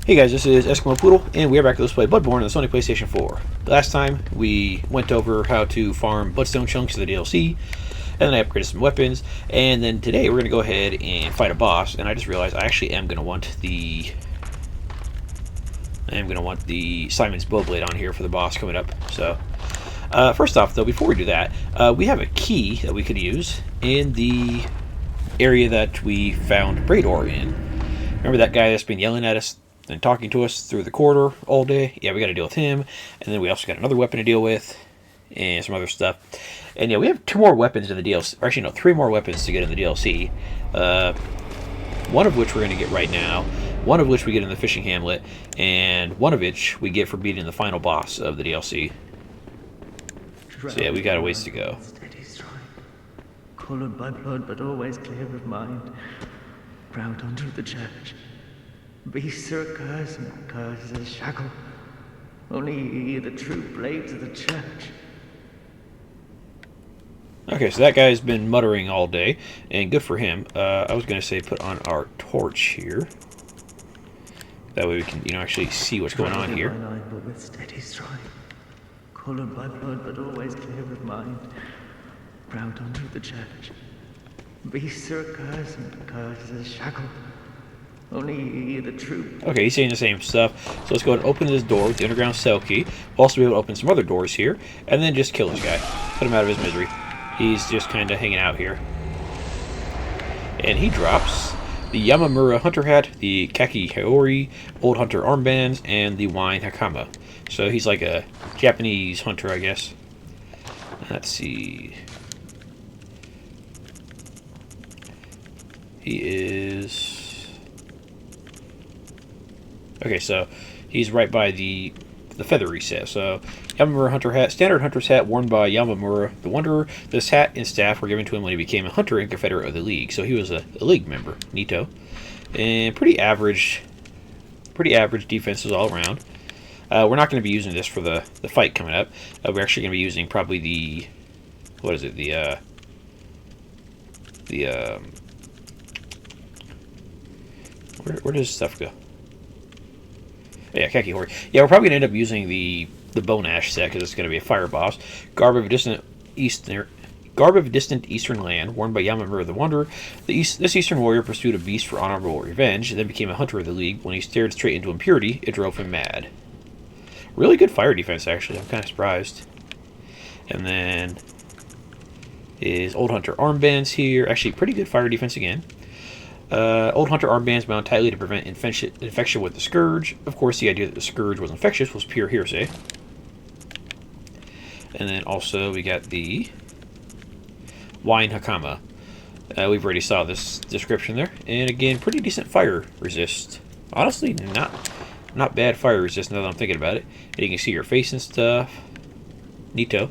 Hey guys, this is Eskimo Poodle, and we are back to Let's Play Bloodborne on the Sony PlayStation 4. Last time, we went over how to farm Bloodstone chunks of the DLC, and then I upgraded some weapons, and then today we're going to go ahead and fight a boss, and I just realized I actually am going to want the... Simon's Bowblade on here for the boss coming up, so... first off, though, before we do that, we have a key that we could use in the area that we found Brador in. Remember that guy that's been yelling at us and talking to us through the corridor all day? Yeah, we got to deal with him. And then we also got another weapon to deal with and some other stuff. And yeah, we have 2 more weapons in the DLC. Or actually, no, 3 more weapons to get in the DLC. One of which we're going to get right now. One of which we get in the fishing hamlet. And one of which we get for beating the final boss of the DLC. So yeah, we got a ways to go. Colored by blood, but always clear of mind. Proud under the church. Beasts are a curse, and a curse is a shackle. Only ye, the true blades of the church. Okay, so that guy's been muttering all day, and good for him. I was going to say put on our torch here. That way we can, actually see what's going on here. But with steady stride. Colored by blood, but always clear of mind. Proud under the church. Beasts are a curse, and a curse is a shackle. Only ye, the true... Okay, he's saying the same stuff. So let's go and open this door with the underground cell key. We'll also be able to open some other doors here, and then just kill this guy. Put him out of his misery. He's just kind of hanging out here. And he drops the Yamamura Hunter Hat, the Kaki Haori, Old Hunter Armbands, and the Wine Hakama. So he's like a Japanese hunter, I guess. Let's see. He is... Okay, so he's right by the feather set. So Yamamura Hunter Hat, standard hunter's hat worn by Yamamura the Wanderer. This hat and staff were given to him when he became a hunter and confederate of the League. So he was a League member, Nito. And pretty average defenses all around. We're not going to be using this for the fight coming up. We're actually going to be using probably the... What is it? Where does stuff go? Yeah, Kaki Hori. Yeah, we're probably going to end up using the Bone Ash set because it's going to be a fire boss. Garb of a distant eastern land, worn by Yamamura the Wanderer. This eastern warrior pursued a beast for honorable revenge, and then became a hunter of the League. When he stared straight into impurity, it drove him mad. Really good fire defense, actually. I'm kind of surprised. And then his Old Hunter Armbands here. Actually, pretty good fire defense again. Old Hunter Armbands bound tightly to prevent infection with the Scourge. Of course, the idea that the Scourge was infectious was pure hearsay. And then also we got the Wine Hakama. We've already saw this description there. And again, pretty decent fire resist. Honestly, not bad fire resist now that I'm thinking about it. And you can see your face and stuff. Neato.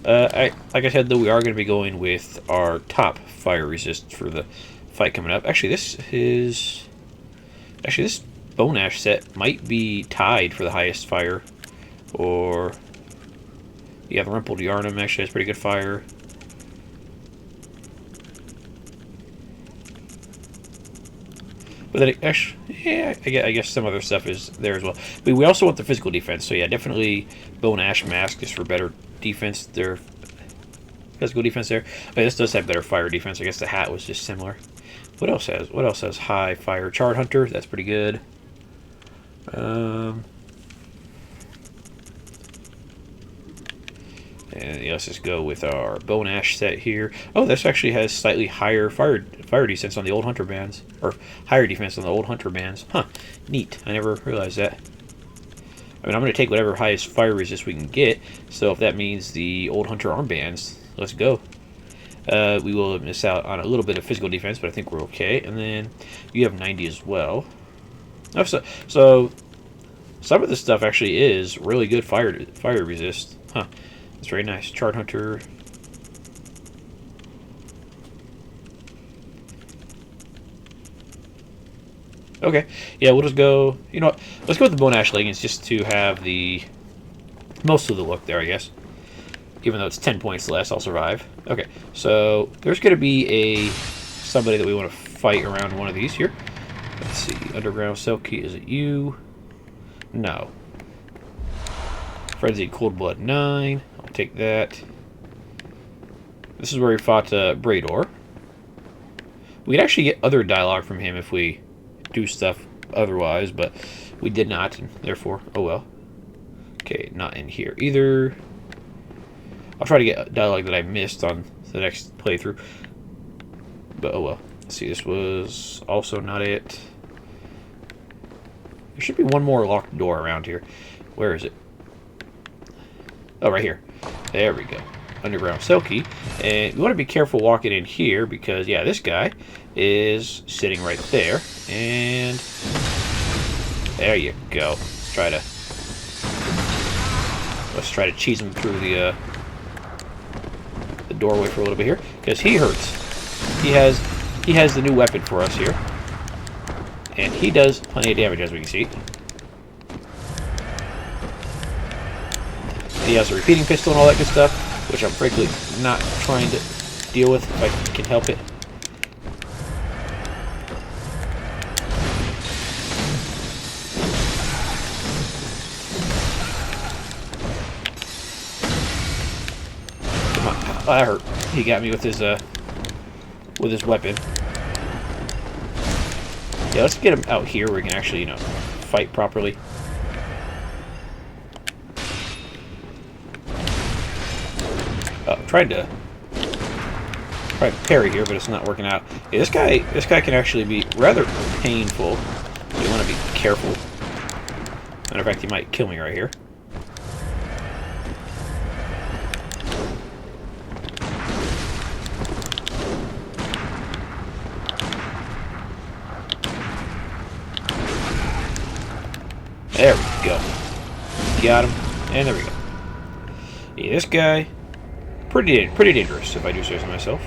Like I said, though, we are going to be going with our top fire resist for the fight coming up. Actually, this Bone Ash set might be tied for the highest fire. Or... Yeah, the Rumpled Yarnum actually has pretty good fire. But then, actually, yeah, I guess some other stuff is there as well. But we also want the physical defense. So yeah, definitely Bone Ash Mask is for better defense. Their physical defense there. Okay, this does have better fire defense. I guess the hat was just similar. What else has high fire? Charred Hunter. That's pretty good. And let's just go with our Bone Ash set here. Oh, this actually has slightly higher fire defense on the Old Hunter bands. Or higher defense on the Old Hunter bands. Huh. Neat. I never realized that. I mean, I'm going to take whatever highest fire resist we can get. So if that means the Old Hunter armbands, let's go. We will miss out on a little bit of physical defense, but I think we're okay. And then you have 90 as well. Oh, so some of this stuff actually is really good fire resist. Huh. That's very nice. Charred Hunter. Okay. Yeah, we'll just go... You know what? Let's go with the Bone Ash leggings just to have the... most of the look there, I guess. Even though it's 10 points less, I'll survive. Okay, so there's going to be somebody that we want to fight around one of these here. Let's see. Underground cell key. Is it you? No. Frenzied Cold Blood 9. I'll take that. This is where we fought Brador. We could actually get other dialogue from him if we do stuff otherwise, but we did not, and therefore, oh well. Okay, not in here either. I'll try to get dialogue that I missed on the next playthrough. But oh well. Let's see, this was also not it. There should be one more locked door around here. Where is it? Oh, right here. There we go. Underground cell key. And we want to be careful walking in here because, yeah, this guy is sitting right there. And there you go. Let's try to cheese him through the doorway for a little bit here because he hurts. He has the new weapon for us here, and he does plenty of damage, as we can see. He has a repeating pistol and all that good stuff, which I'm frankly not trying to deal with if I can help it. Come on. Oh, that hurt. He got me with his weapon. Yeah, let's get him out here where we can actually, fight properly. Oh, tried to parry here, but it's not working out. Yeah, this guy can actually be rather painful. So you want to be careful. Matter of fact, he might kill me right here. There we go. Got him. And there we go. Yeah, this guy, pretty dangerous, if I do say so myself.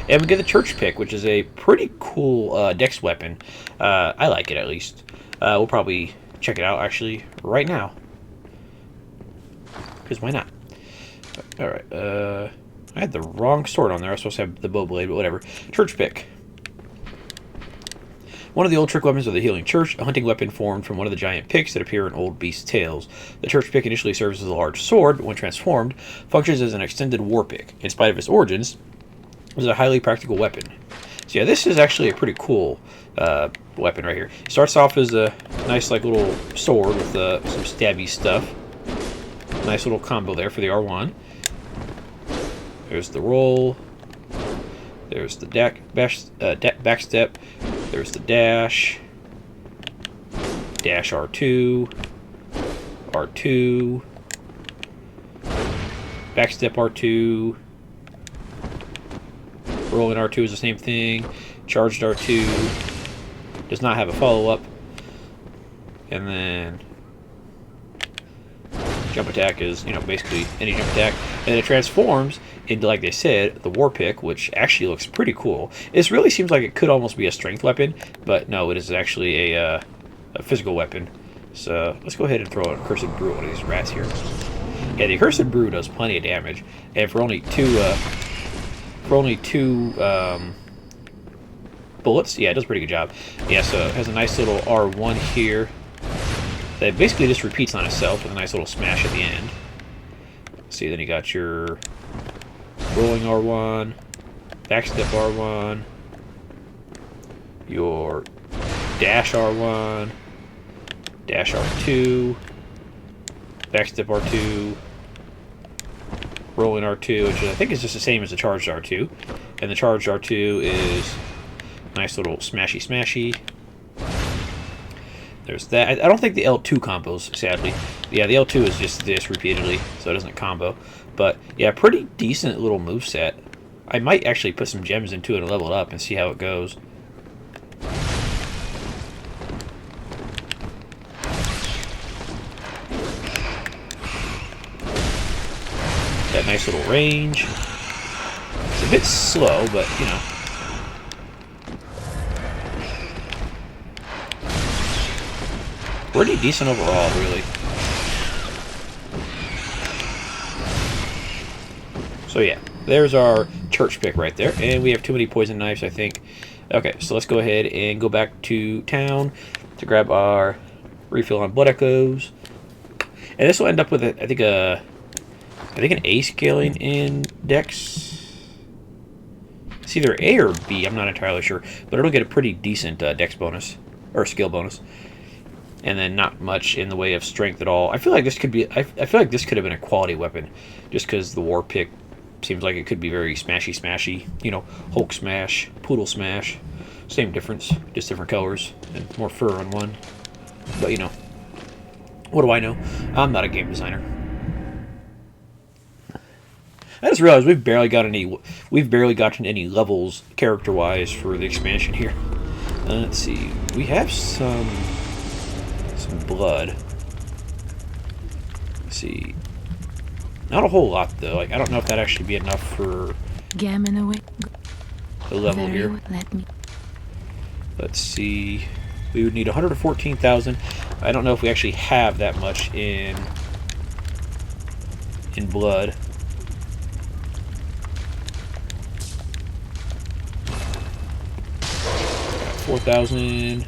And we get the church pick, which is a pretty cool dex weapon. I like it, at least. We'll probably check it out, actually, right now. Because why not? Alright, I had the wrong sword on there. I was supposed to have the bow blade, but whatever. Church pick. One of the old trick weapons of the Healing Church, a hunting weapon formed from one of the giant picks that appear in old beast tales. The church pick initially serves as a large sword, but when transformed, functions as an extended war pick. In spite of its origins, it is a highly practical weapon. So yeah, this is actually a pretty cool weapon right here. It starts off as a nice little sword with some stabby stuff. Nice little combo there for the R1. There's the roll. There's the backstep. There's the dash. Dash R2. R2. Backstep R2. Rolling R2 is the same thing. Charged R2. Does not have a follow-up. And then jump attack is, basically any jump attack. And it transforms into, like they said, the war pick, which actually looks pretty cool. This really seems like it could almost be a strength weapon, but no, it is actually a physical weapon. So let's go ahead and throw a Accursed Brew at one of these rats here. Yeah, the Accursed Brew does plenty of damage, and for only two bullets, yeah, it does a pretty good job. Yeah, so it has a nice little R1 here that basically just repeats on itself with a nice little smash at the end. See, then you got your rolling R1, backstep R1, your dash R1, dash R2, backstep R2, rolling R2, which I think is just the same as the charged R2. And the charged R2 is nice little smashy. There's that. I don't think the L2 combos, sadly. Yeah, the L2 is just this repeatedly, so it doesn't combo. But, yeah, pretty decent little moveset. I might actually put some gems into it and level it up and see how it goes. That nice little range. It's a bit slow, but, pretty decent overall, really. So yeah, there's our church pick right there, and we have too many poison knives, I think. Okay, so let's go ahead and go back to town to grab our refill on blood echoes. And this will end up with, I think an A scaling in Dex. It's either A or B, I'm not entirely sure. But it'll get a pretty decent Dex bonus, or skill bonus. And then not much in the way of strength at all. I feel like this could be, I feel like this could have been a quality weapon. Just because the war pick seems like it could be very smashy. You know, Hulk smash, poodle smash. Same difference, just different colors and more fur on one. But you know, what do I know? I'm not a game designer. I just realized we've barely gotten any levels character-wise for the expansion here. Let's see, we have some blood. Let's see, not a whole lot though. Like I don't know if that actually be enough for the level here. Let's see, we would need 114,000. I don't know if we actually have that much in blood. 4,000.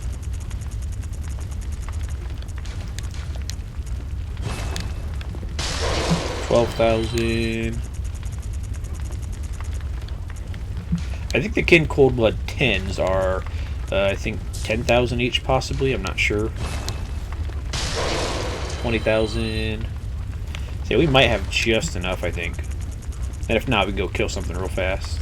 $12,000. I think the Kin Cold Blood 10s are, I think 10,000 each, possibly. I'm not sure. 20,000. So we might have just enough, I think. And if not, we can go kill something real fast.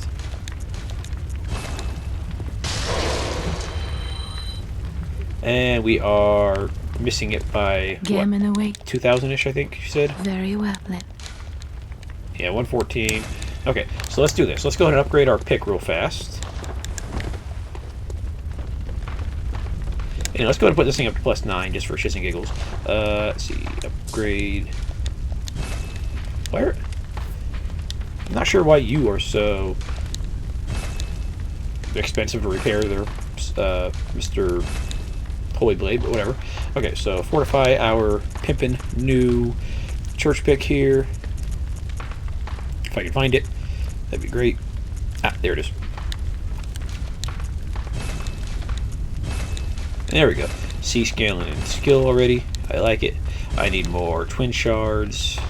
And we are missing it by 2,000-ish, I think she said. Very well. Yeah, 114. Okay, so let's do this. Let's go ahead and upgrade our pick real fast. And let's go ahead and put this thing up to +9 just for shits and giggles. Let's see, upgrade. Where? I'm not sure why you are so expensive to repair there, Mr. Holy Blade, but whatever. Okay, so fortify our pimpin' new church pick here. If I can find it, that'd be great. Ah, there it is. There we go. C scaling and skill already. I like it. I need more twin shards.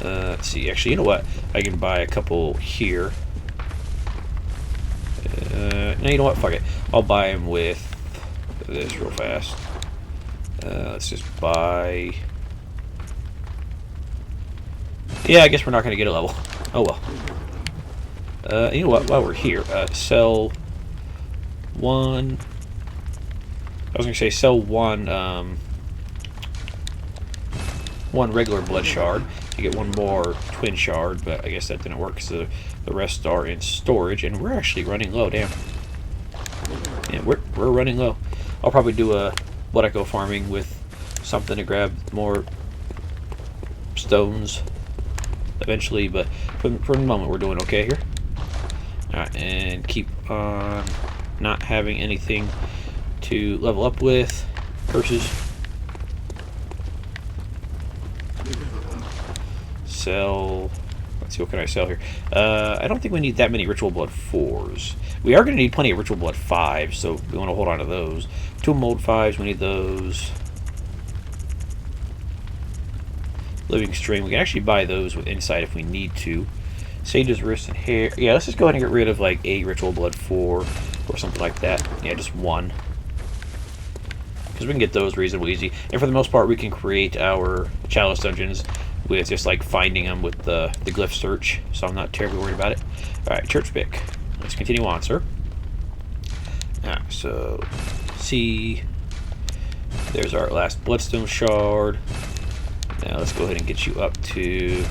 Let's see. Actually, you know what? I can buy a couple here. No, you know what? Fuck it. I'll buy them with this real fast. Let's just buy. Yeah, I guess we're not going to get a level. Oh well. You know what? While we're here, sell one. I was going to say sell one regular blood shard to get one more twin shard, but I guess that didn't work because the rest are in storage, and we're actually running low. Damn. Yeah, we're running low. I'll probably do a blood echo farming with something to grab more stones eventually, but for the moment we're doing okay here. Alright, and keep on not having anything to level up with. Curses. Sell. Let's see, what can I sell here? I don't think we need that many Ritual Blood 4s. We are going to need plenty of Ritual Blood 5s, so we want to hold on to those. 2 Mold 5s, we need those. Living String, we can actually buy those with Insight if we need to. Sage's Wrist and Hair. Yeah, let's just go ahead and get rid of like a Ritual Blood 4 or something like that. Yeah, just one. Because we can get those reasonably easy. And for the most part, we can create our Chalice dungeons with just like finding them with the glyph search. So I'm not terribly worried about it. Alright, church pick. Let's continue on, sir. Alright, so C. There's our last Bloodstone shard. Now let's go ahead and get you up to.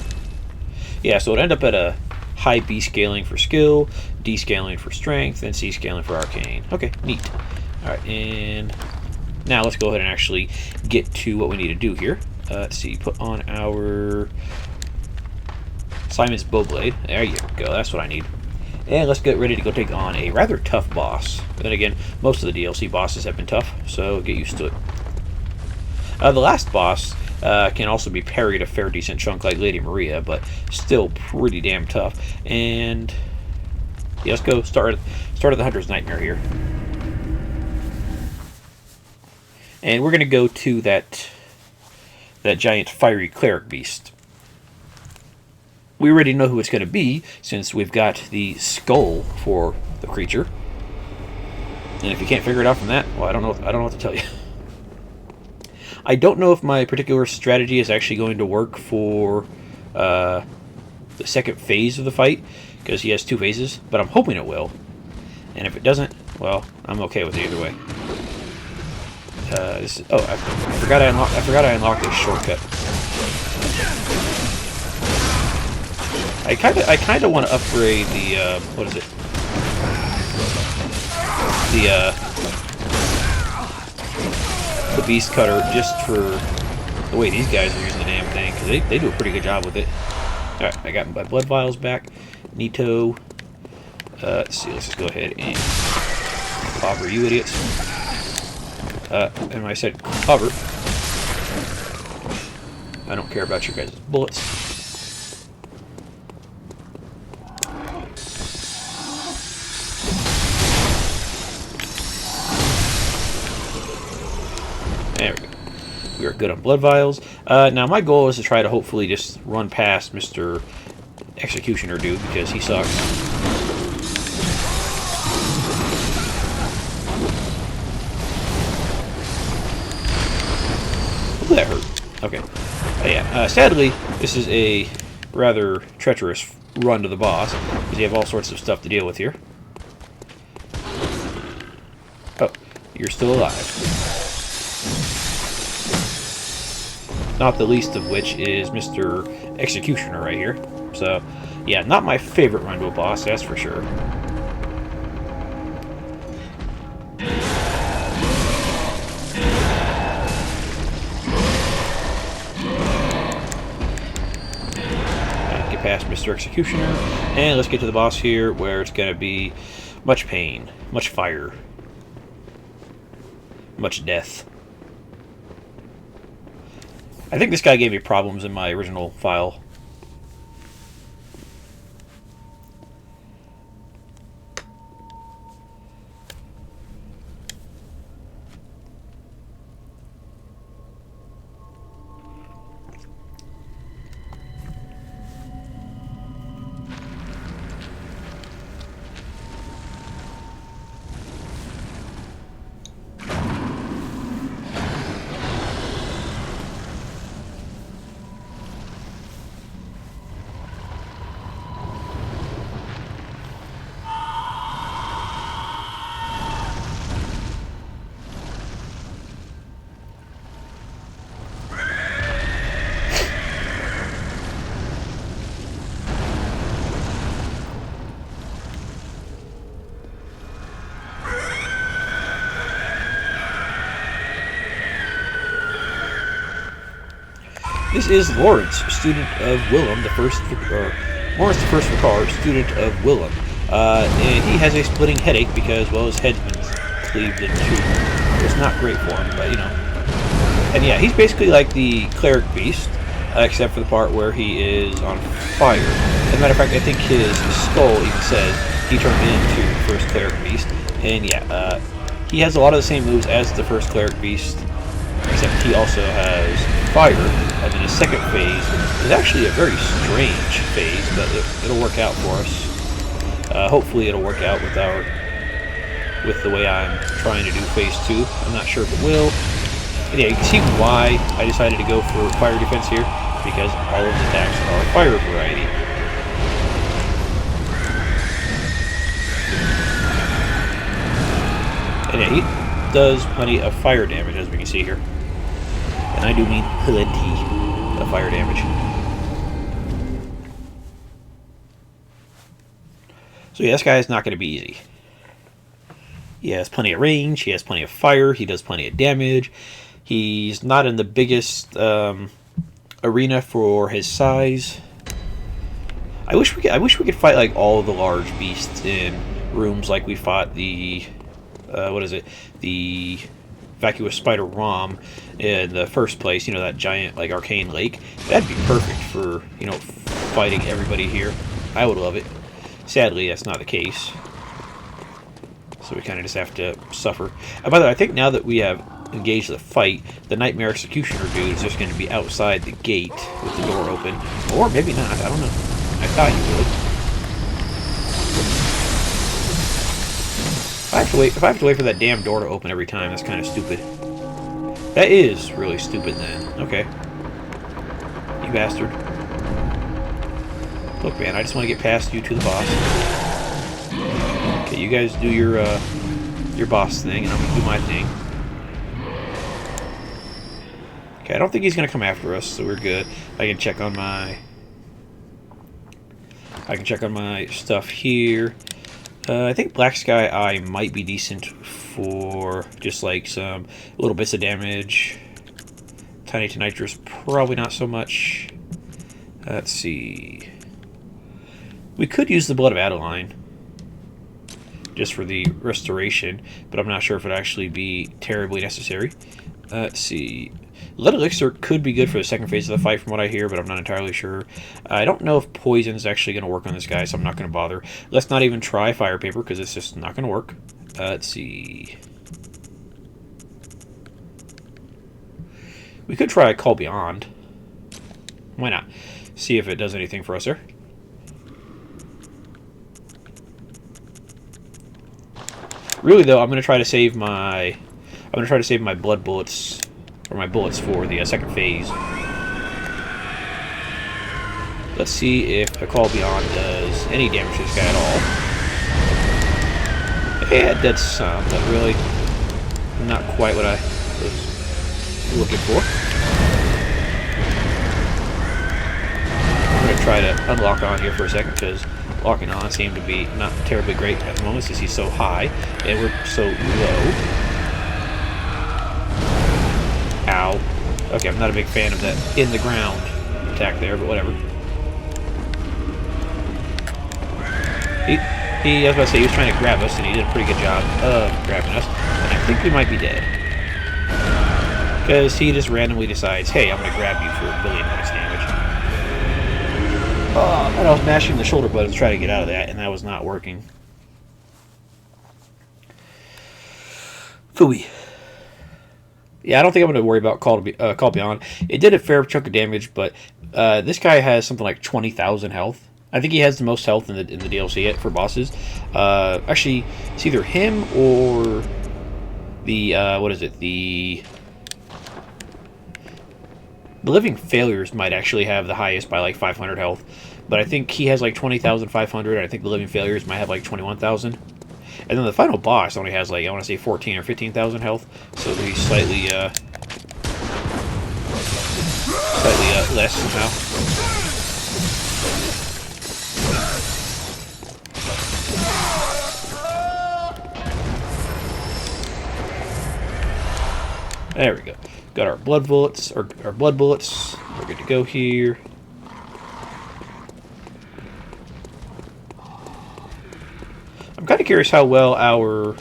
Yeah, so it'll end up at a high B scaling for skill, D scaling for strength, and C scaling for arcane. Okay, neat. Alright, and now let's go ahead and actually get to what we need to do here. Let's see, put on our Simon's Bowblade. There you go, that's what I need. And let's get ready to go take on a rather tough boss. But then again, most of the DLC bosses have been tough, so get used to it. The last boss can also be parried a fair decent chunk like Lady Maria, but still pretty damn tough. And yeah, let's go start Start of the Hunter's Nightmare here. And we're going to go to that giant fiery cleric beast. We already know who it's going to be, since we've got the skull for the creature. And if you can't figure it out from that, well, I don't know what to tell you. I don't know if my particular strategy is actually going to work for the second phase of the fight, because he has 2 phases, but I'm hoping it will. And if it doesn't, well, I'm okay with it either way. I forgot I unlocked this shortcut. I kind of want to upgrade the what is it? The beast cutter, just for the way these guys are using the damn thing, because they do a pretty good job with it. All right, I got my blood vials back. Nito. Let's see. Let's just go ahead and clobber you idiots. And when I said clobber, I don't care about your guys' bullets. There we go. We are good on blood vials. Now my goal is to try to hopefully just run past Mr. Executioner dude, because he sucks. Ooh, that hurt. Okay. Yeah. Sadly, this is a rather treacherous run to the boss, because you have all sorts of stuff to deal with here. Oh, you're still alive. Not the least of which is Mr. Executioner right here. So, yeah, not my favorite run to a boss, that's for sure. Get past Mr. Executioner, and let's get to the boss here, where it's going to be much pain, much fire, much death. I think this guy gave me problems in my original file. This is Laurence, student of Willem, Laurence the First Vicar, student of Willem. And he has a splitting headache because, well, his head's been cleaved in two. It's not great for him, but, you know. And yeah, he's basically like the cleric beast, except for the part where he is on fire. As a matter of fact, I think his skull even says he turned into the first cleric beast. And yeah, he has a lot of the same moves as the first cleric beast, except he also has fire. And then his second phase is actually a very strange phase, but it'll work out for us. Hopefully it'll work out with the way I'm trying to do phase 2. I'm not sure if it will. But yeah, you can see why I decided to go for fire defense here, because all of his attacks are fire variety. And yeah, he does plenty of fire damage, as we can see here. And I do mean plenty of fire damage. So yeah, this guy is not going to be easy. He has plenty of range, he has plenty of fire, he does plenty of damage. He's not in the biggest arena for his size. I wish we could fight like all of the large beasts in rooms like we fought the the vacuous spider Rom in the first place, you know, that giant like arcane lake. That'd be perfect for, you know, fighting everybody here. I would love it. Sadly, that's not the case. So we kind of just have to suffer. By the way, I think now that we have engaged the fight, the Nightmare Executioner dude is just going to be outside the gate with the door open. Or maybe not, I don't know. I thought he would. If I have to wait for that damn door to open every time, that's kind of stupid. That is really stupid then. Okay. You bastard. Look, man, I just want to get past you to the boss. Okay, you guys do your boss thing, and I'm going to do my thing. Okay, I don't think he's going to come after us, so we're good. I can check on my stuff here. I think Black Sky Eye might be decent for just like some little bits of damage. Tiny to Nitrous, probably not so much. Let's see. We could use the Blood of Adeline just for the restoration, but I'm not sure if it'd actually be terribly necessary. Let's see. Lead Elixir could be good for the second phase of the fight from what I hear, but I'm not entirely sure. I don't know if Poison's actually going to work on this guy, so I'm not going to bother. Let's not even try Fire Paper, because it's just not going to work. Let's see. We could try Call Beyond. Why not? See if it does anything for us there. Really though, I'm going to try to save my blood bullets, or my bullets for the second phase. Let's see if a Call Beyond does any damage to this guy at all. Yeah, it did some, but really not quite what I was looking for. I'm going to try to unlock on here for a second, because locking on seemed to be not terribly great at the moment since he's so high and we're so low. Ow. Okay, I'm not a big fan of that in the ground attack there, but whatever. I was about to say, he was trying to grab us, and he did a pretty good job of grabbing us. And I think we might be dead. Because he just randomly decides, hey, I'm going to grab you for 1 billion points damage. And I was mashing the shoulder button to try to get out of that, and that was not working. Phooey. Yeah, I don't think I'm going to worry about Call Beyond. It did a fair chunk of damage, but this guy has something like 20,000 health. I think he has the most health in the DLC for bosses. Actually, it's either him or the what is it? The Living Failures might actually have the highest by like 500 health, but I think he has like 20,500. I think the Living Failures might have like 21,000. And then the final boss only has like, I want to say 14 or 15,000 health, so he's slightly less somehow. There we go. Got our blood bullets, or our blood bullets. We're good to go here. I'm kind of curious how well our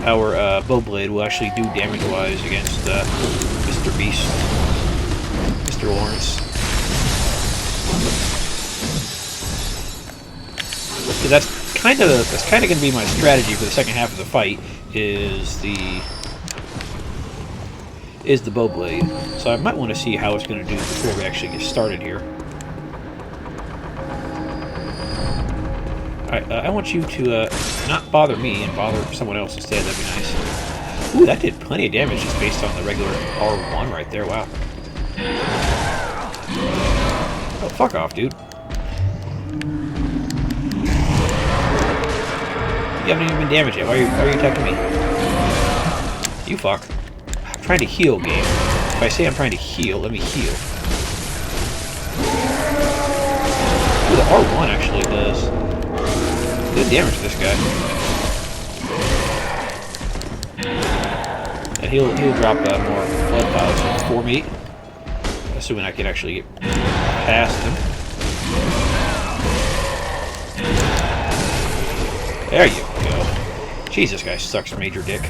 bow blade will actually do damage-wise against Mr. Beast, Mr. Laurence. Because that's kind of going to be my strategy for the second half of the fight. Is the bow blade. So I might want to see how it's going to do before we actually get started here. Alright, I want you to not bother me and bother someone else instead. That'd be nice. Ooh, that did plenty of damage just based on the regular R1 right there. Wow. Oh, fuck off, dude. You haven't even been damaged yet. Why are you attacking me? You fuck. I'm trying to heal, game. If I say I'm trying to heal, let me heal. Ooh, the R1 actually does good damage to this guy. And he'll drop more blood vials for me. Assuming I can actually get past him. There you go. Jeez, this guy sucks major dick.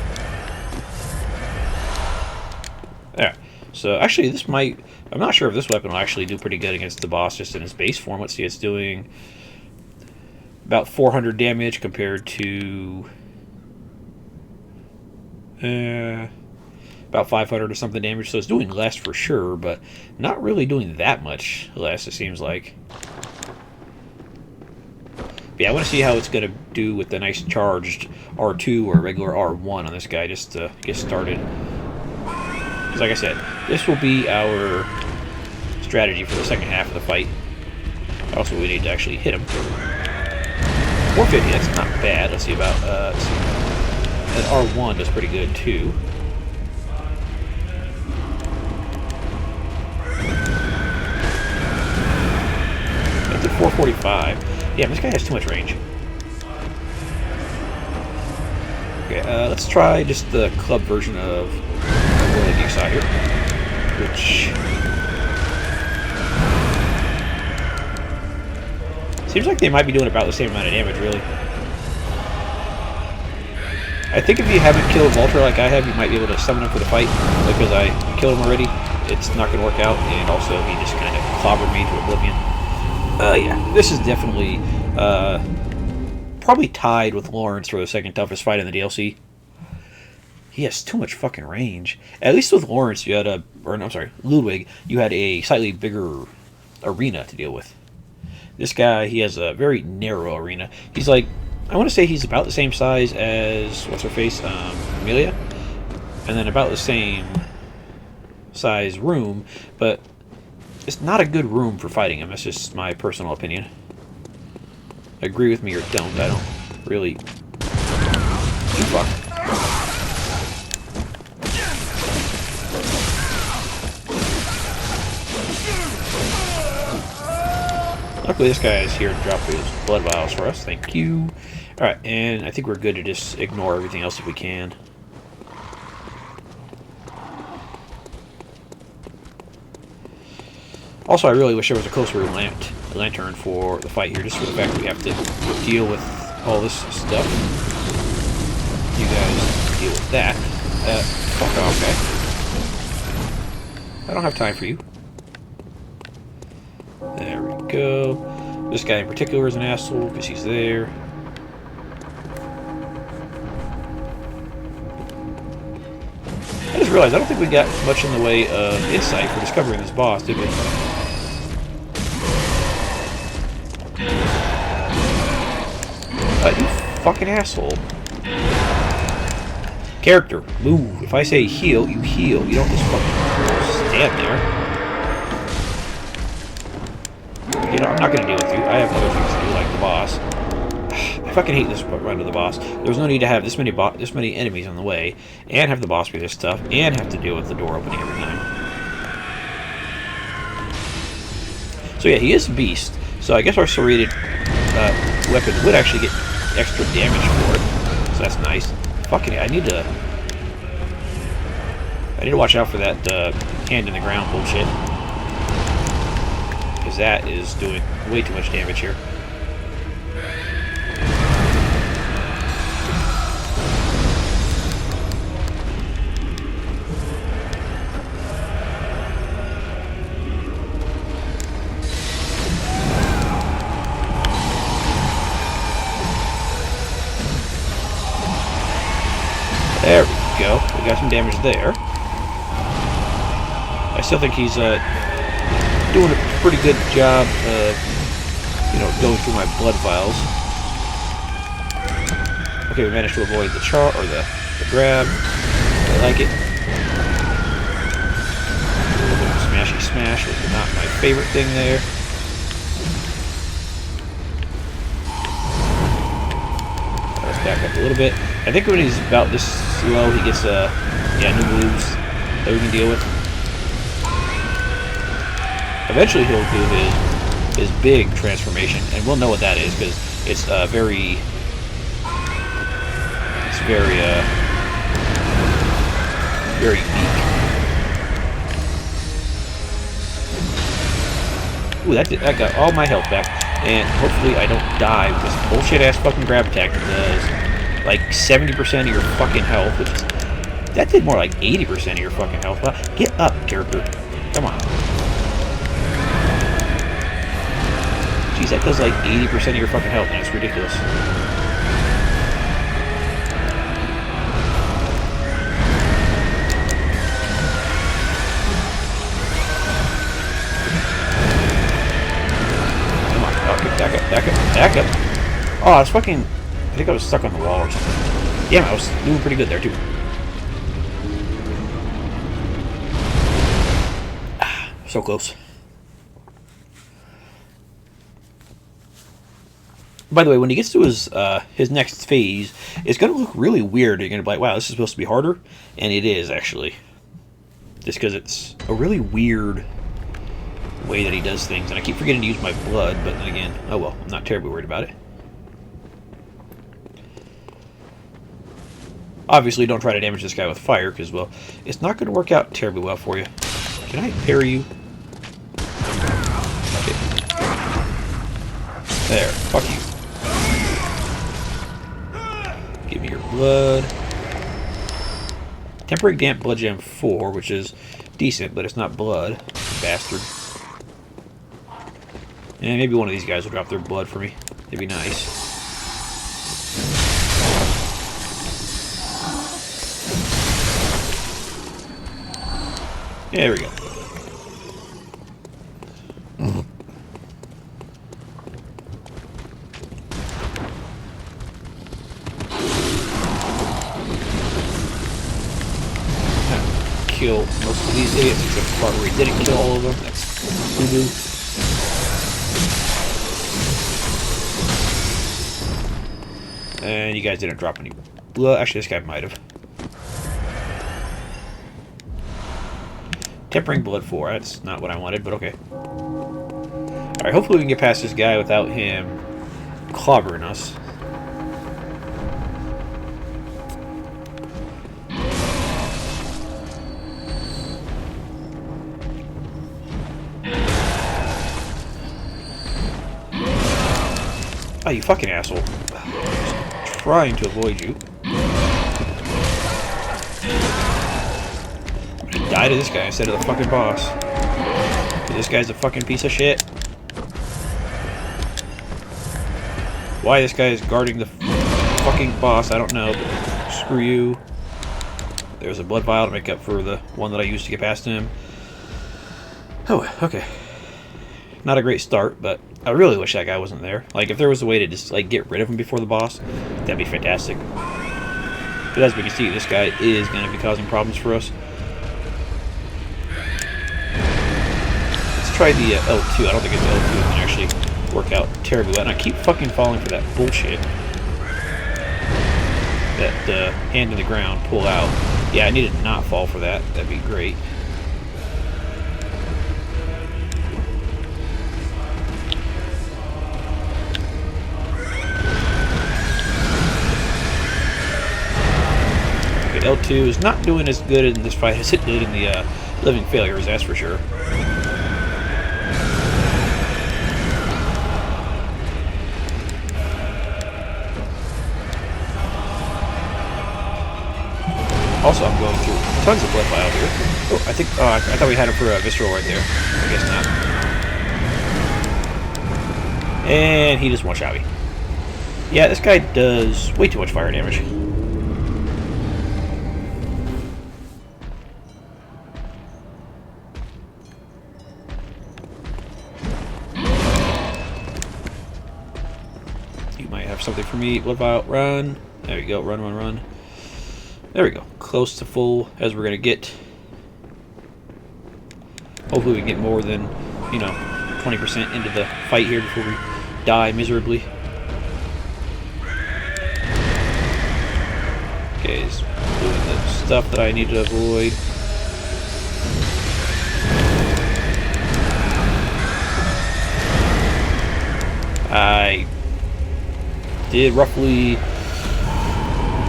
There. So actually this might... I'm not sure if this weapon will actually do pretty good against the boss just in its base form. Let's see, it's doing about 400 damage compared to About 500 or something damage, so it's doing less for sure, but not really doing that much less, it seems like. But yeah, I want to see how it's going to do with the nice charged R2 or regular R1 on this guy, just to get started. Because like I said, this will be our strategy for the second half of the fight. Also, we need to actually hit him. 450, that's not bad. Let's see about, let's see. And R1 does pretty good, too. That's at 445. Yeah, this guy has too much range. Okay, let's try just the club version of the Jigsaw here. Which... seems like they might be doing about the same amount of damage, really. I think if you haven't killed Walter like I have, you might be able to summon him for the fight. Because I killed him already, it's not going to work out. And also, he just kind of clobbered me to oblivion. Yeah, this is definitely probably tied with Laurence for the second toughest fight in the DLC. He has too much fucking range. At least with Laurence, you had a... or no, I'm sorry, Ludwig, you had a slightly bigger arena to deal with. This guy, he has a very narrow arena. He's like, I want to say he's about the same size as, what's her face, Amelia? And then about the same size room, but it's not a good room for fighting him. That's just my personal opinion. Agree with me or don't. I don't really... fuck. Luckily, this guy is here to drop his blood vials for us. Thank you. Alright, and I think we're good to just ignore everything else if we can. Also, I really wish there was a closer lantern for the fight here, just for the fact that we have to deal with all this stuff. You guys deal with that. Fuck off, guy. I don't have time for you. There we go. This guy in particular is an asshole because he's there. I just realized I don't think we got much in the way of insight for discovering this boss, did we? You fucking asshole. Character, move. If I say heal, you heal. You don't just fucking stand there. You know, I'm not gonna deal with you. I have other things to do, like the boss. I fucking hate this run to the boss. There's no need to have this many enemies on the way, and have the boss be this tough, and have to deal with the door opening every time. So yeah, he is a beast. So I guess our serrated weapon would actually get extra damage for it. So that's nice. Fucking, I need to watch out for that hand in the ground bullshit. Because that is doing way too much damage here. There we go. We got some damage there. I still think he's doing a pretty good job of, you know, going through my blood vials. Okay, we managed to avoid the the grab. I like it. A little bit of smashy smash was not my favorite thing there. Let's back up a little bit. I think when he's about this slow, he gets new moves that we can deal with. Eventually he'll do his big transformation, and we'll know what that is because it's very unique. Ooh, that got all my health back, and hopefully I don't die with this bullshit ass fucking grab attack that does like 70% of your fucking health, which is, that did more like 80% of your fucking health. Well, get up, character. Come on. Jeez, that does like 80% of your fucking health, and it's ridiculous. back up. Oh, I was fucking... I think I was stuck on the wall or something. Damn, I was doing pretty good there, too. So close. By the way, when he gets to his next phase, it's going to look really weird. You're going to be like, wow, this is supposed to be harder. And it is, actually. Just because it's a really weird way that he does things. And I keep forgetting to use my blood, but then again, oh well, I'm not terribly worried about it. Obviously, don't try to damage this guy with fire, because, well, it's not going to work out terribly well for you. Can I parry you? Okay. There, fuck you. Give me your blood. Temporary Damp Blood Gem 4, which is decent, but it's not blood. Bastard. And maybe one of these guys will drop their blood for me. It'd be nice. There we go. Kill most of these idiots, except the part where he didn't kill all of them. That's boo-boo. And you guys didn't drop any blood. Actually, this guy might have. Tempering Blood 4. That's not what I wanted, but okay. Alright, hopefully we can get past this guy without him clobbering us. Oh, you fucking asshole. Just trying to avoid you. I'm gonna die to this guy instead of the fucking boss. This guy's a fucking piece of shit. Why this guy is guarding the fucking boss, I don't know, but screw you. There's a blood vial to make up for the one that I used to get past him. Oh, okay. Not a great start, but I really wish that guy wasn't there. Like, if there was a way to just, like, get rid of him before the boss, that'd be fantastic. But as we can see, this guy is going to be causing problems for us. Let's try the L2. I don't think it's L2 that can actually work out terribly well. And I keep fucking falling for that bullshit. That hand in the ground, pull out. Yeah, I need to not fall for that. That'd be great. L2 is not doing as good in this fight as it did in the Living Failures, that's for sure. Also, I'm going through tons of blood vial here. Oh, I thought we had him for a visceral right there. I guess not. And he just one-shot me. Yeah, this guy does way too much fire damage. Something for me. Blood vial, run. There we go. Run, run, run. There we go. Close to full as we're gonna get. Hopefully we can get more than, you know, 20% into the fight here before we die miserably. Okay, he's doing the stuff that I need to avoid. I did roughly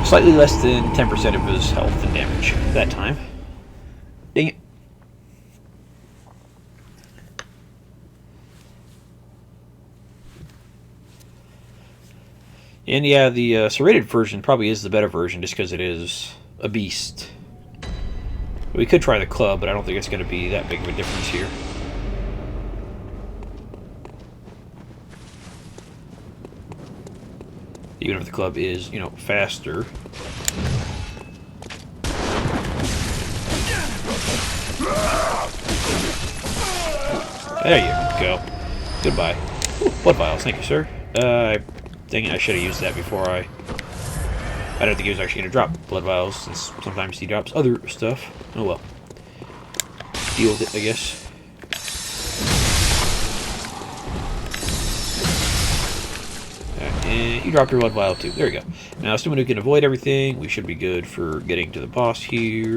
slightly less than 10% of his health and damage that time. Dang it. And yeah, the serrated version probably is the better version just because it is a beast. We could try the club, but I don't think it's going to be that big of a difference here. Even if the club is, you know, faster. There you go. Goodbye. Ooh, blood vials, thank you, sir. Dang it, I should have used that before I didn't think he was actually going to drop blood vials, since sometimes he drops other stuff. Oh well. Deal with it, I guess. And you dropped your blood vial too. There you go. Now, assuming we can avoid everything, we should be good for getting to the boss here.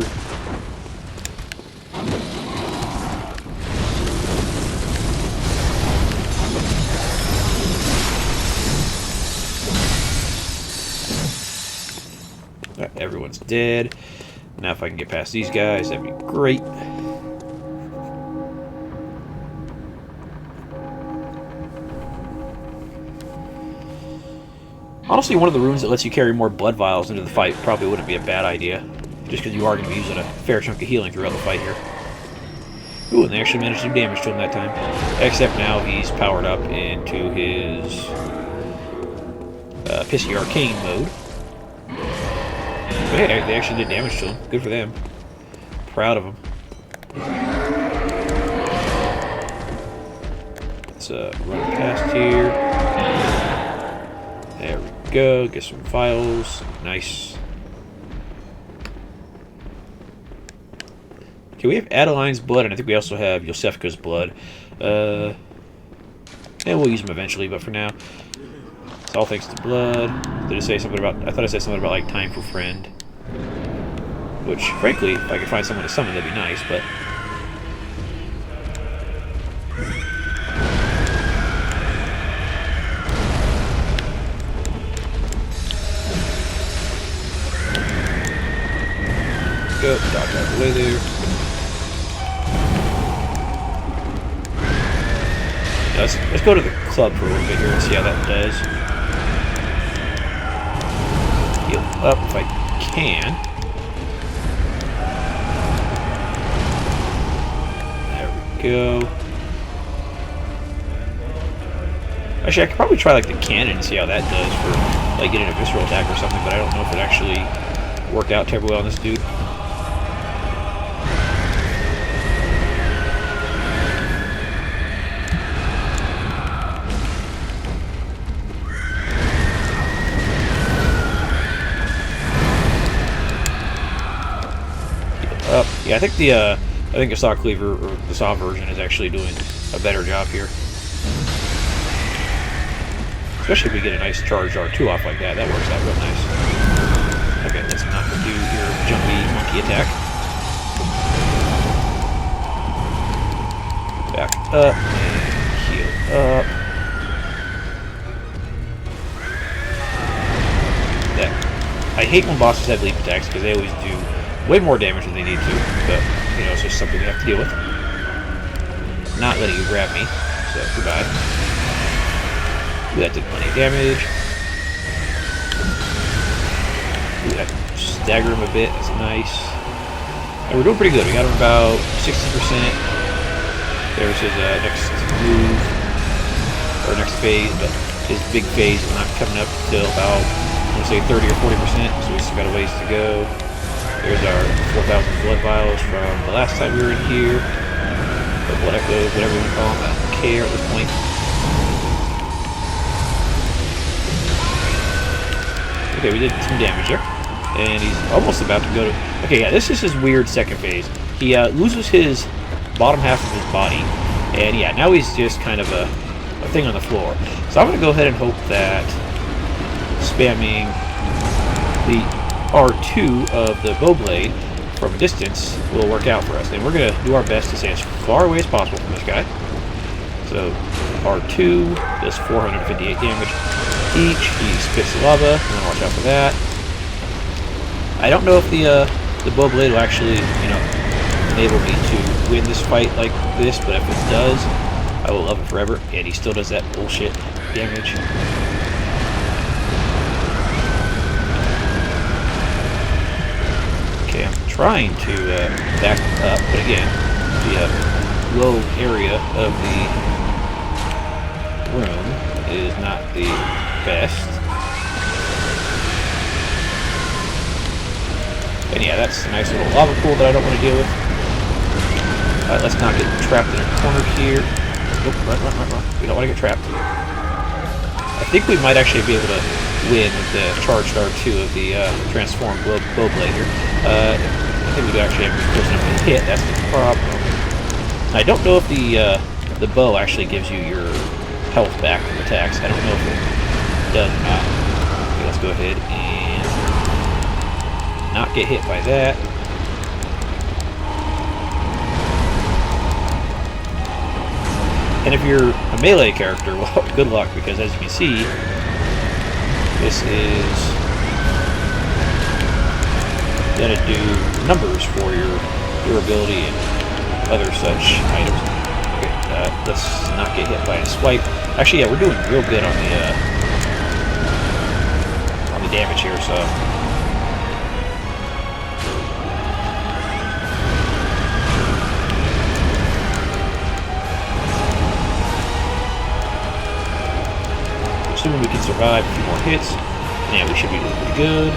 Alright, everyone's dead. Now if I can get past these guys, that'd be great. Honestly, one of the runes that lets you carry more blood vials into the fight probably wouldn't be a bad idea. Just because you are going to be using a fair chunk of healing throughout the fight here. Ooh, and they actually managed to do damage to him that time. Except now he's powered up into his Pissy Arcane mode. But hey, they actually did damage to him. Good for them. Proud of them. Let's run past here. There we go. Get some files. Nice. Okay, we have Adeline's blood, and I think we also have Yosefka's blood. And we'll use them eventually, but for now, it's all thanks to blood. Did it say something about... I thought I said something about, like, time for friend. Which, frankly, if I could find someone to summon, that'd be nice, but... Go, dodge out of the way there. Let's go to the club for a little bit here and see how that does. Heal up if I can. There we go. Actually, I could probably try like the cannon and see how that does for like getting a visceral attack or something, but I don't know if it actually worked out terribly well on this dude. Yeah, I think the Saw Cleaver, or the Saw version, is actually doing a better job here. Especially if we get a nice charged R2 off like that. That works out real nice. Okay, let's not do your jumpy monkey attack. Back up and heal up. That. I hate when bosses have leap attacks because they always do way more damage than they need to, but, you know, it's just something we have to deal with. Not letting you grab me, so goodbye. Ooh, that did plenty of damage. Ooh, that staggered him a bit, that's nice. And we're doing pretty good, we got him about 60%. There's his next move, or next phase, but his big phase is not coming up until about, I want to say 30 or 40%, so we still got a ways to go. There's our 4,000 blood vials from the last time we were in here. Or blood echoes, whatever you want to call them. I don't care at this point. Okay, we did some damage there. And he's almost about to go to... Okay, yeah, this is his weird second phase. He loses his bottom half of his body. And yeah, now he's just kind of a thing on the floor. So I'm going to go ahead and hope that spamming the R2 of the bow blade from a distance will work out for us. And we're going to do our best to stay as far away as possible from this guy. So R2 does 458 damage each. He spits lava. I'm going to watch out for that. I don't know if the bow blade will actually, you know, enable me to win this fight like this, but if it does, I will love it forever. And he still does that bullshit damage. Okay, I'm trying to back up, but again, the low area of the room is not the best. And yeah, that's a nice little lava pool that I don't want to deal with. Let's not get trapped in a corner here. Nope, run. We don't want to get trapped. I think we might actually be able to win with the charged R2 of the transformed bow blade here. I think we do actually have to be close enough to hit. That's the problem. I don't know if the bow actually gives you your health back from attacks. I don't know if it does or not. Okay, let's go ahead and not get hit by that. And if you're a melee character, well, good luck, because as you can see, this is going to do numbers for your durability and other such items. Okay, let's not get hit by a swipe. Actually, yeah, we're doing real good on the damage here, so. Assuming we can survive a few more hits, and we should be doing pretty good.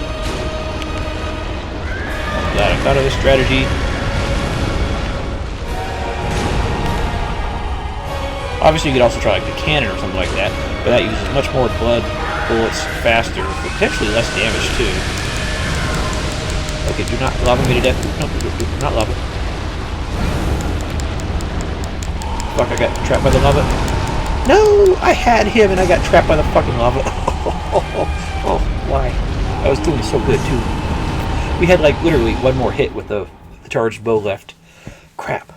I'm glad I thought of this strategy. Obviously, you could also try like the cannon or something like that, but that uses much more blood bullets faster, for potentially less damage too. Okay, do not lava me to death. No, do not lava. Fuck, I got trapped by the lava. No, I had him and I got trapped by the fucking lava. Oh, why? I was doing so good too. We had like literally one more hit with the charged bow left. Crap.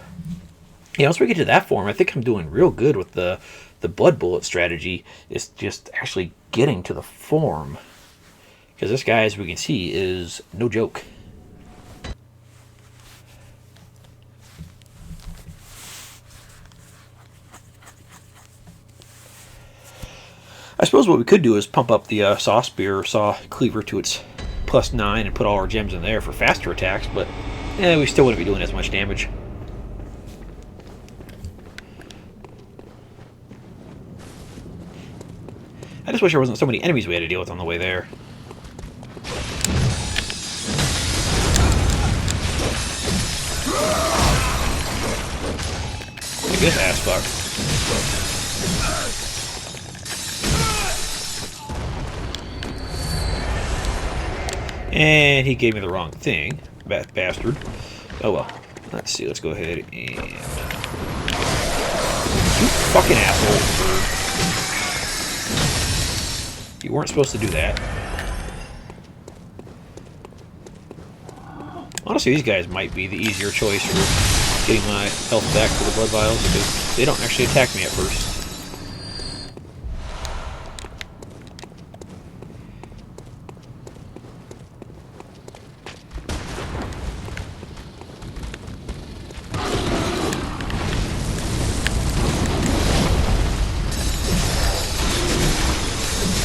Yeah, once we get to that form, I think I'm doing real good with the blood bullet strategy. It's just actually getting to the form. Because this guy, as we can see, is no joke. I suppose what we could do is pump up the saw spear or saw cleaver to its +9 and put all our gems in there for faster attacks, but we still wouldn't be doing as much damage. I just wish there wasn't so many enemies we had to deal with on the way there. Look at this ass fuck. And he gave me the wrong thing. Bastard. Oh well. Let's see. Let's go ahead and... You fucking asshole. You weren't supposed to do that. Honestly, these guys might be the easier choice for getting my health back for the blood vials, because they don't actually attack me at first.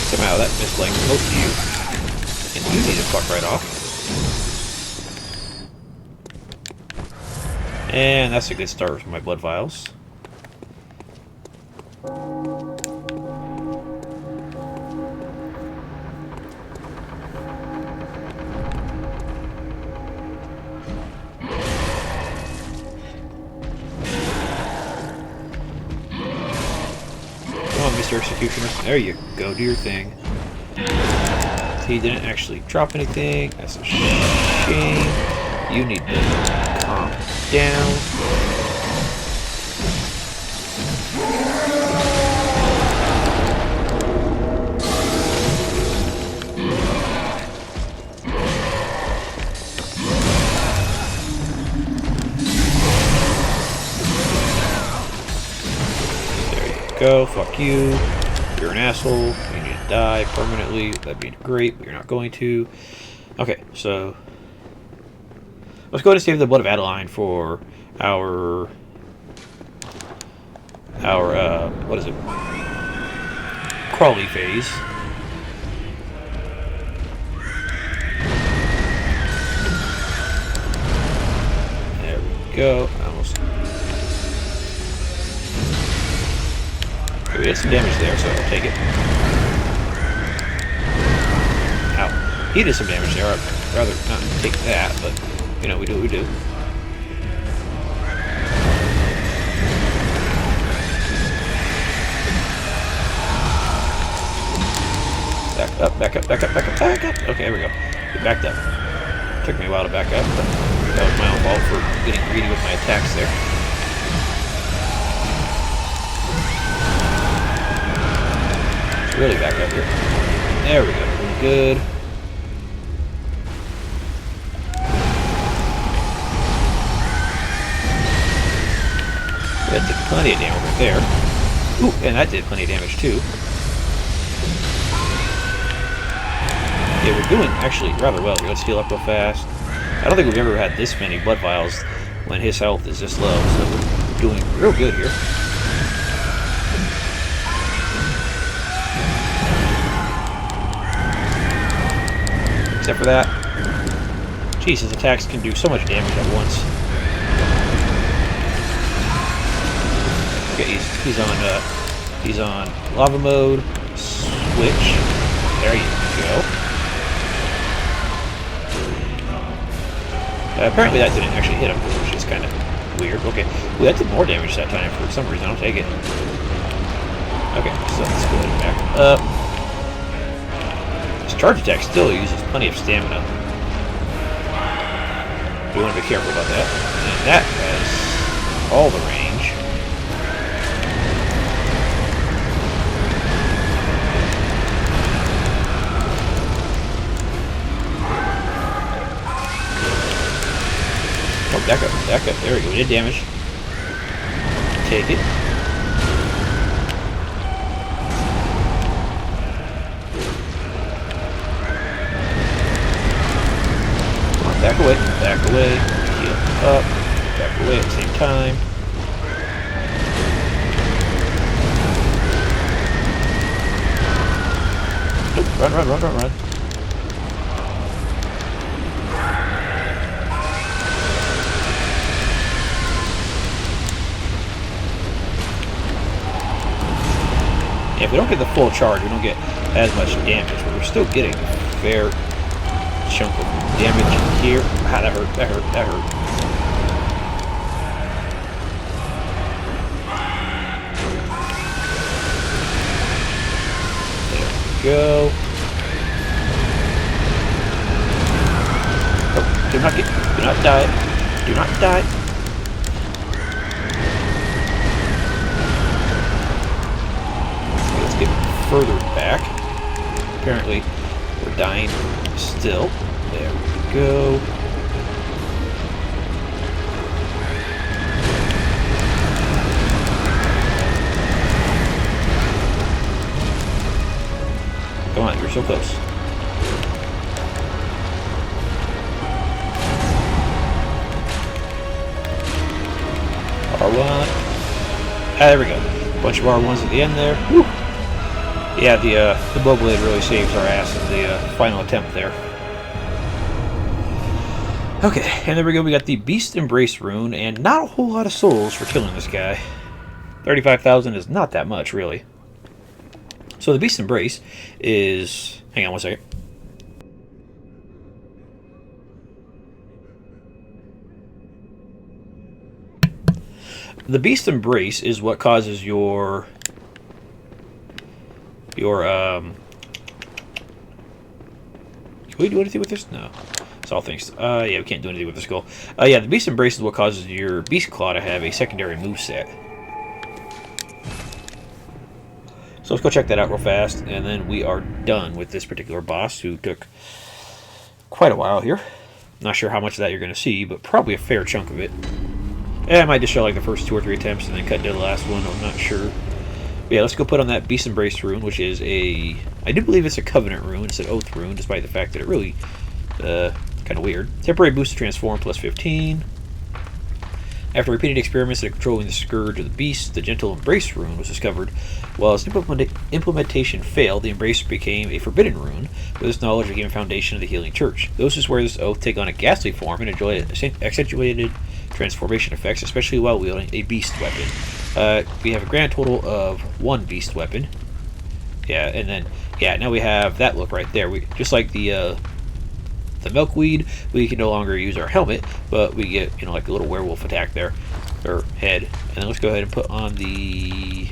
Somehow that missed like most of you. And you need to fuck right off. And that's a good start for my blood vials. Come on, Mr. Executioner. There you go, do your thing. He didn't actually drop anything. That's a shame. You need to calm down. There you go. Fuck you. You're an asshole. You need to die permanently. That'd be great, but you're not going to. Okay, so let's go ahead and save the Blood of Adeline for our what is it? Crawly phase. There we go. Almost. We did some damage there, so I'll take it. Ow. He did some damage there. I'd rather not take that, but you know, we do what we do. Up, back up, back up, back up, back up. Okay, there we go. Get backed up. Took me a while to back up, but that was my own fault for getting greedy with my attacks there. Let's really back up here. There we go. Doing good. That did plenty of damage right there. Ooh, and that did plenty of damage too. Yeah, we're doing actually rather well here. Let's heal up real fast. I don't think we've ever had this many blood vials when his health is this low, so we're doing real good here. Except for that. Jeez, his attacks can do so much damage at once. Okay, he's on lava mode. Switch. There you go. Apparently that didn't actually hit him, which is kind of weird. Okay, well, that did more damage that time for some reason. I'll take it. Okay, so let's go ahead and back up. His charge attack still uses plenty of stamina. We want to be careful about that. And that has all the range. Oh, back up, back up. There we go. We did damage. Take it. Come on, back away, heal up, back away at the same time. Nope, run, run, run, run, run. Yeah, if we don't get the full charge, we don't get as much damage, but we're still getting a fair chunk of damage here. Ah, that hurt, that hurt, that hurt. There we go. Oh, do not die. Do not die. Further back. Apparently, we're dying still. There we go. Come on, you're so close. R1. Ah, there we go. Bunch of R1s at the end there. Woo. Yeah, the bow blade really saves our ass in the final attempt there. Okay, and there we go. We got the Beast Embrace rune, and not a whole lot of souls for killing this guy. 35,000 is not that much, really. So the Beast Embrace is... Hang on one second. The Beast Embrace is what causes your... Can we do anything with this? No. It's all things. Yeah, we can't do anything with the skull. Yeah, the Beast Embrace is what causes your Beast Claw to have a secondary moveset. So let's go check that out real fast, and then we are done with this particular boss, who took quite a while here. Not sure how much of that you're going to see, but probably a fair chunk of it. I might just show like the first 2 or 3 attempts and then cut to the last one. I'm not sure. Yeah, let's go put on that Beast Embrace rune, which is a... I do believe it's a Covenant rune. It's an Oath rune, despite the fact that it really... kind of weird. Temporary boost to transform, plus 15. After repeated experiments at controlling the Scourge of the Beast, the Gentle Embrace rune was discovered. While its implementation failed, the Embrace became a forbidden rune. With this knowledge, it became a foundation of the Healing Church. Those who swear this oath take on a ghastly form and enjoy accentuated transformation effects, especially while wielding a beast weapon. We have a grand total of 1 beast weapon. Yeah, and then, yeah, now we have that look right there. We just like the milkweed, we can no longer use our helmet, but we get, you know, like a little werewolf attack there, or head. And then let's go ahead and put on the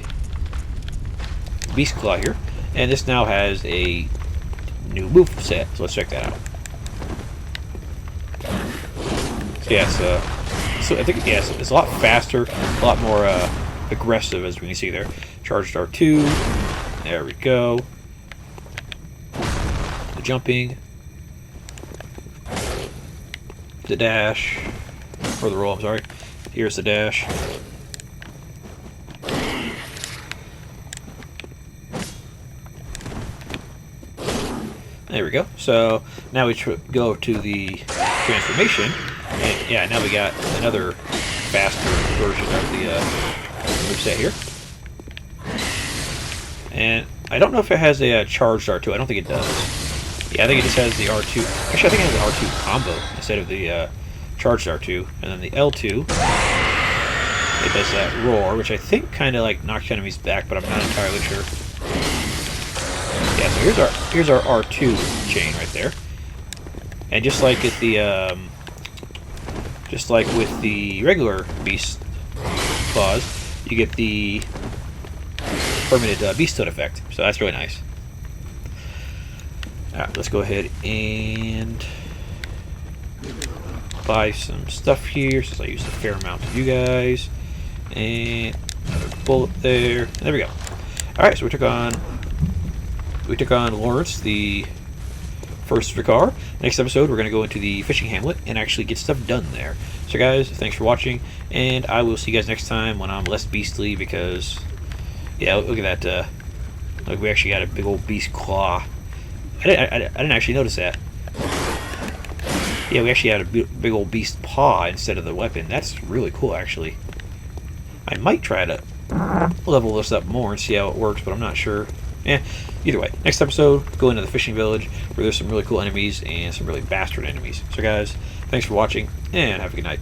beast claw here, and this now has a new move set. So let's check that out. So yeah, so I think it's a lot faster, a lot more aggressive, as we can see there. Charged R2. There we go. The jumping. The dash. Or the roll, I'm sorry. Here's the dash. There we go. So now we go to the transformation, and yeah, now we got another faster version of the moveset here. And I don't know if it has a charged R2. I don't think it does. Yeah, I think it just has the R2. Actually, I think it has the R2 combo instead of the charged R2. And then the L2, it does that roar, which I think kind of like knocks enemies back, but I'm not entirely sure. Yeah, so here's our R2 chain right there, and just like with the regular beast claws, you get the permanent beast toad effect. So that's really nice. Alright, let's go ahead and buy some stuff here since I used a fair amount of you guys, and another bullet there. There we go. All right, so we took on Laurence, the first Vicar. Next episode, we're going to go into the fishing hamlet and actually get stuff done there. So guys, thanks for watching, and I will see you guys next time when I'm less beastly, because, yeah, look at that. Look, we actually got a big old beast claw. I didn't actually notice that. Yeah, we actually had a big old beast paw instead of the weapon. That's really cool, actually. I might try to level this up more and see how it works, but I'm not sure. Either way, next episode, go into the fishing village where there's some really cool enemies and some really bastard enemies. So guys, thanks for watching, and have a good night.